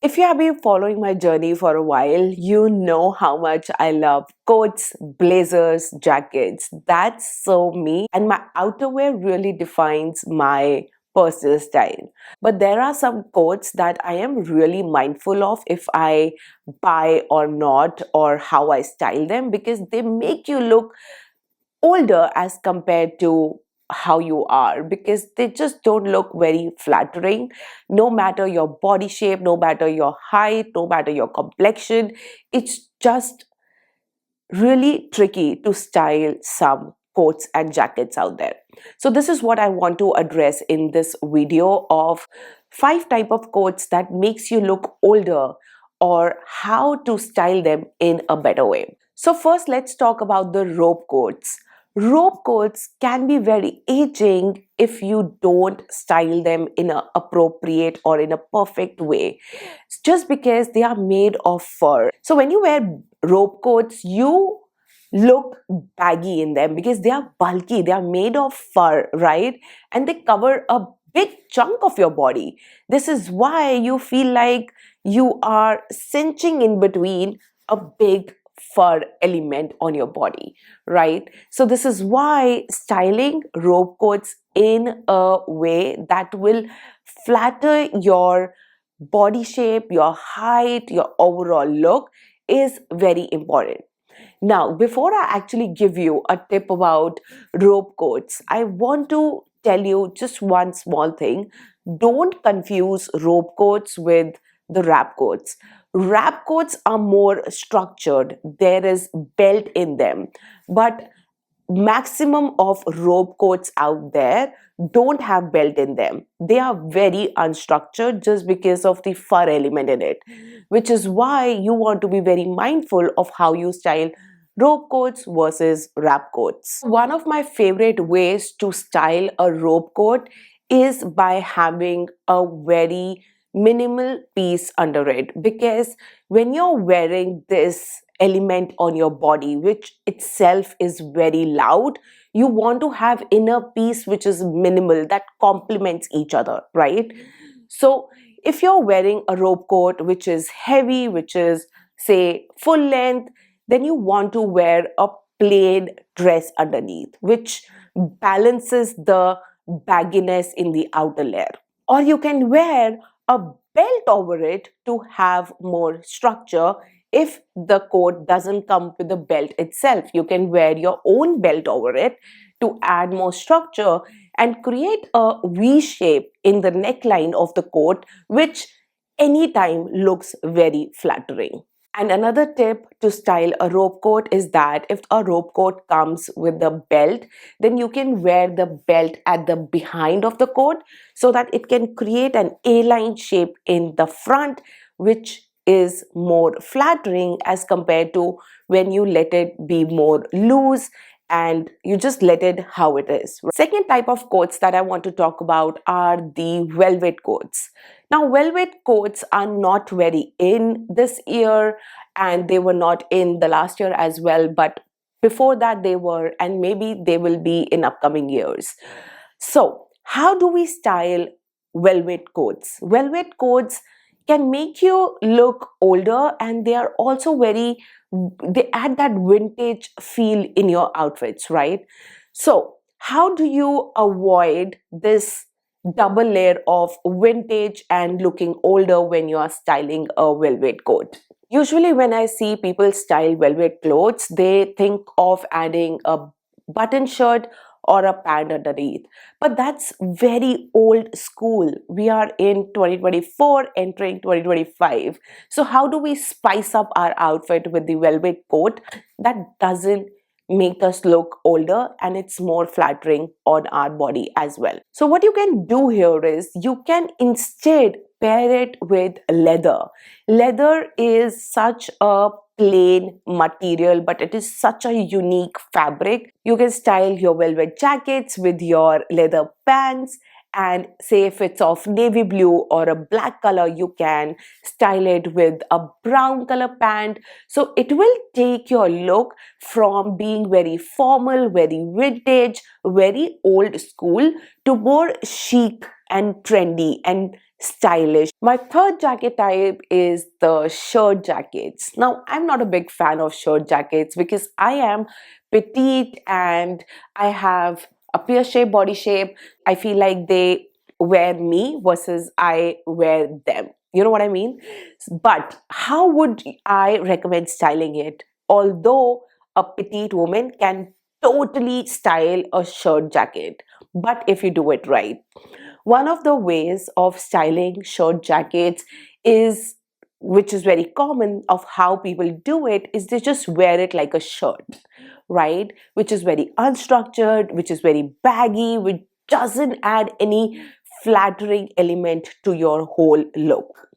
If you have been following my journey for a while, you know how much I love coats, blazers, jackets. That's so me, and my outerwear really defines my personal style. But there are some coats that I am really mindful of if I buy or not, or how I style them, because they make you look older as compared to how you are, because they just don't look very flattering. No matter your body shape, no matter your height, no matter your complexion, it's just really tricky to style some coats and jackets out there. So this is what I want to address in this video of 5 type of coats that makes you look older, or how to style them in a better way. So first, let's talk about the robe coats. Robe coats can be very aging if you don't style them in an appropriate or in a perfect way, just because they are made of fur. So when you wear robe coats, you look baggy in them because they are bulky, they are made of fur, right? And they cover a big chunk of your body. This is why you feel like you are cinching in between a big fur element on your body, right? So this is why styling robe coats in a way that will flatter your body shape, your height, your overall look is very important. Now, before I actually give you a tip about robe coats, I want to tell you just one small thing. Don't confuse robe coats with the wrap coats. Wrap coats are more structured. There is belt in them, but maximum of robe coats out there don't have belt in them. They are very unstructured just because of the fur element in it, which is why you want to be very mindful of how you style robe coats versus wrap coats. One of my favorite ways to style a robe coat is by having a very minimal piece under it, because when you're wearing this element on your body, which itself is very loud, you want to have inner piece which is minimal, that complements each other, right? So if you're wearing a robe coat which is heavy, which is say full length, then you want to wear a plain dress underneath, which balances the bagginess in the outer layer. Or you can wear a belt over it to have more structure. If the coat doesn't come with the belt itself, you can wear your own belt over it to add more structure and create a V shape in the neckline of the coat, which anytime looks very flattering. And another tip to style a robe coat is that if a robe coat comes with the belt, then you can wear the belt at the behind of the coat so that it can create an A-line shape in the front, which is more flattering as compared to when you let it be more loose and you just let it how it is. Second type of coats that I want to talk about are the velvet coats. Now, velvet coats are not very in this year, and they were not in the last year as well, but before that they were, and maybe they will be in upcoming years. So, how do we style velvet coats? Velvet coats can make you look older, and they are also they add that vintage feel in your outfits, right? So, how do you avoid this double layer of vintage and looking older when you are styling a velvet coat? Usually, when I see people style velvet clothes, they think of adding a button shirt or a pant underneath. But that's very old school. We are in 2024, entering 2025. So, how do we spice up our outfit with the velvet coat that doesn't make us look older and it's more flattering on our body as well? So, what you can do here is you can instead pair it with leather. Leather is such a plain material, but it is such a unique fabric. You can style your velvet jackets with your leather pants, and say if it's of navy blue or a black color, you can style it with a brown color pant. So it will take your look from being very formal, very vintage, very old school to more chic and trendy and stylish. My third jacket type is the shirt jackets. Now, I'm not a big fan of shirt jackets because I am petite and I have a pear shaped body shape. I feel like they wear me versus I wear them. You know what I mean? But how would I recommend styling it? Although a petite woman can totally style a shirt jacket, but if you do it right. One of the ways of styling shirt jackets is, which is very common of how people do it, is they just wear it like a shirt, right? Which is very unstructured, which is very baggy, which doesn't add any flattering element to your whole look.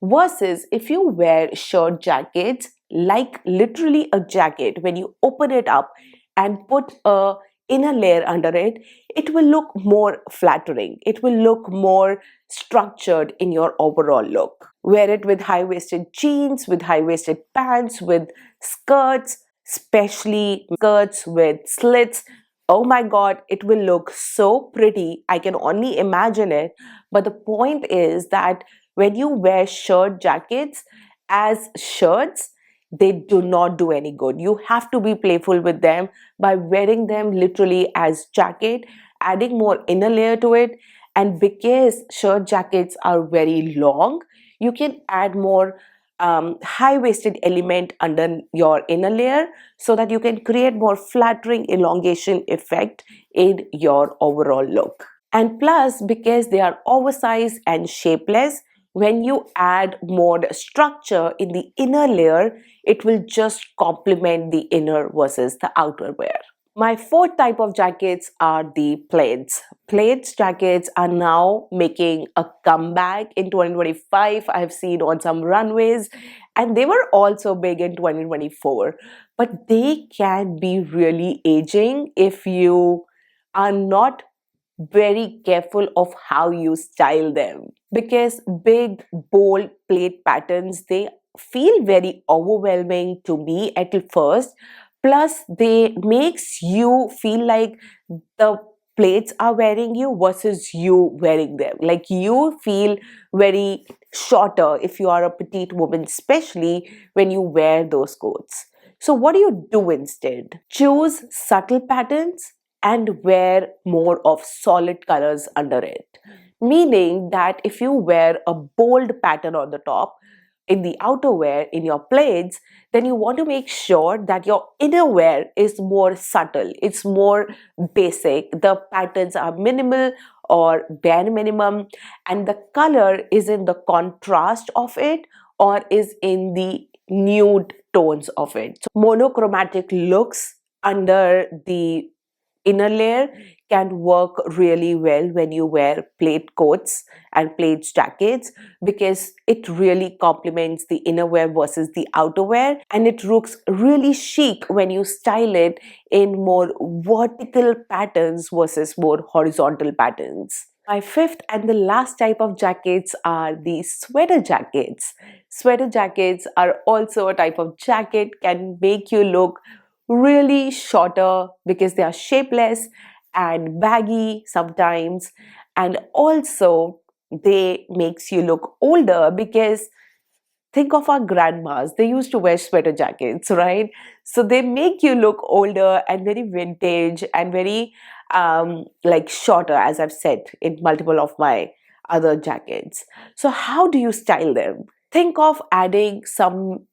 Versus if you wear shirt jackets like literally a jacket, when you open it up and put a inner layer under it, it will look more flattering. It will look more structured in your overall look. Wear it with high-waisted jeans, with high-waisted pants, with skirts, especially skirts with slits. Oh my god, it will look so pretty. I can only imagine it. But the point is that when you wear shirt jackets as shirts, they do not do any good. You have to be playful with them by wearing them literally as jacket, adding more inner layer to it. And because shirt jackets are very long, you can add more high-waisted element under your inner layer so that you can create more flattering elongation effect in your overall look. And plus, because they are oversized and shapeless, when you add more structure in the inner layer, it will just complement the inner versus the outer wear. My fourth type of jackets are the plaids. Plaids jackets are now making a comeback in 2025. I have seen on some runways, and they were also big in 2024. But they can be really aging if you are not very careful of how you style them, because big bold plate patterns, they feel very overwhelming to me at first. Plus they makes you feel like the plates are wearing you versus you wearing them, like you feel very shorter if you are a petite woman, especially when you wear those coats. So what do you do instead? Choose subtle patterns and wear more of solid colors under it. Meaning that if you wear a bold pattern on the top, in the outerwear, in your plates, then you want to make sure that your innerwear is more subtle, it's more basic, the patterns are minimal or bare minimum, and the color is in the contrast of it or is in the nude tones of it. So monochromatic looks under the inner layer can work really well when you wear plaid coats and plaid jackets, because it really complements the innerwear versus the outerwear, and it looks really chic when you style it in more vertical patterns versus more horizontal patterns. My fifth and the last type of jackets are the sweater jackets. Sweater jackets are also a type of jacket, can make you look really shorter because they are shapeless and baggy sometimes, and also they makes you look older because think of our grandmas, they used to wear sweater jackets, right? So they make you look older and very vintage and very like shorter, as I've said in multiple of my other jackets. So how do you style them? Think of adding some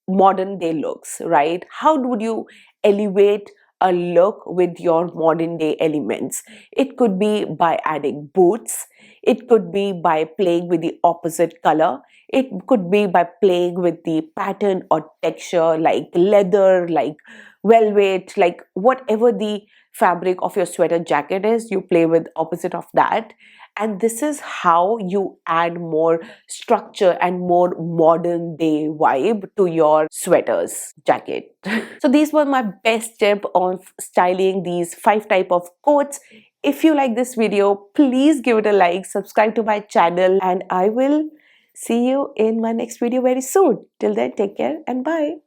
modern day looks, right? How would you elevate a look with your modern day elements? It could be by adding boots, it could be by playing with the opposite color, it could be by playing with the pattern or texture like leather, like velvet, like whatever the fabric of your sweater jacket is, you play with opposite of that. And this is how you add more structure and more modern day vibe to your sweaters jacket. So these were my best tip on styling these 5 type of coats If you like this video, please give it a like, subscribe to my channel, and I will see you in my next video very soon. Till then, take care and bye.